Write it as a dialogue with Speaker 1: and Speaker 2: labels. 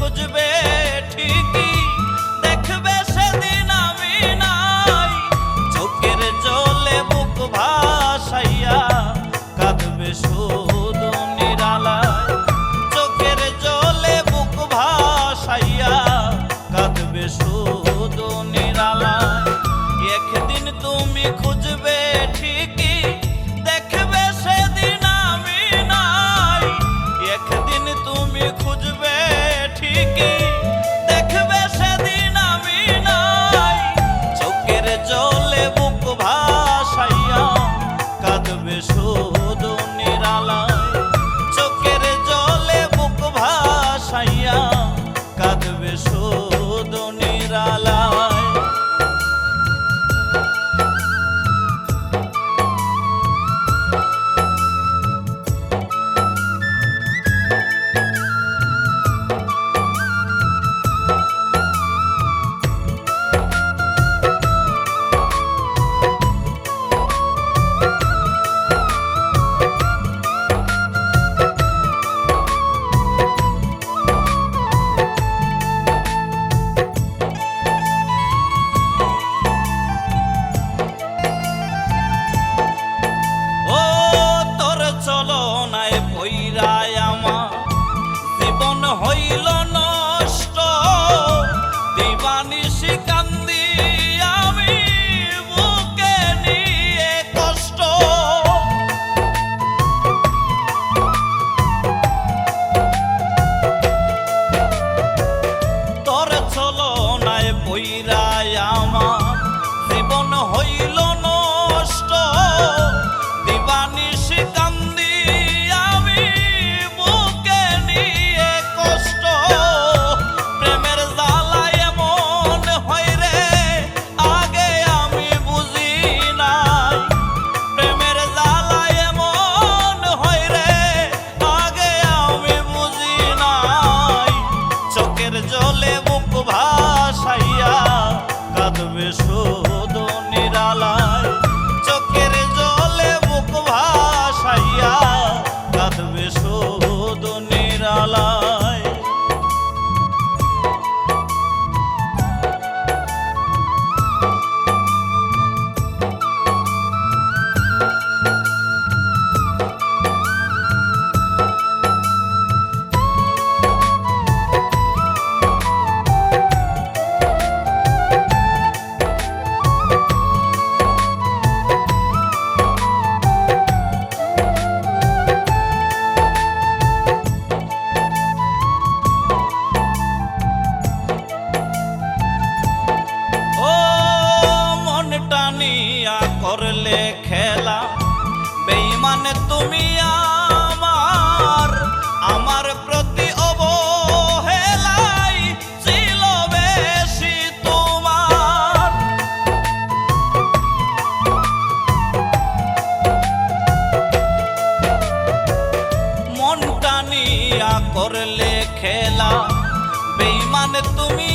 Speaker 1: খুঁজবে ঠিকই, দেখবে সেদিন আমি নাই। চোখের জলে বুক ভাসাইয়া কাঁদবে শুধু নিরালায়। চোখের জলে বুক ভাসাইয়া কাঁদবে শুধু নিরালায়। একদিন তুমি খুঁজবে ঠিকই, দেখবে সেদিন আমি নাই। একদিন তুমি খুঁজবে ঠিকই, দেখবে সেদিন আমি নাই। চোখের জলে বুক ভাসাইয়া কাঁদবে শুধু নিরালায়। চোখের জলে বুক ভাসাইয়া কাঁদবে শুধু নিরালায়। চলনায় পইরায় আমার জীবন হইল নষ্ট। দিবানিশি কান্দি আমি বুকে নিয়ে কষ্ট। তোর চলনায় পইরায় আমার জীবন হইল নষ্ট। দিবানিশি কান্দি আমি বুকে নিয়ে কষ্ট। প্রেমের জ্বালায় এমন হয় রে আগে আমি বুঝি নাই। প্রেমের জ্বালায় এমন হয় রে আগে আমি বুঝি নাই। চোখের জলে বুক ভাসাইয়া কাঁদবে শুধু নিরালায়। চোখের জলে বুক ভাসাইয়া কাঁদবে শুধু নিরালায়। করলে খেলা বেঈমান তুমি আমার। আমার প্রতি অবহেলাই ছিল বেশি তোমার। মনটা নিয়া করলে খেলা বেঈমান তুমি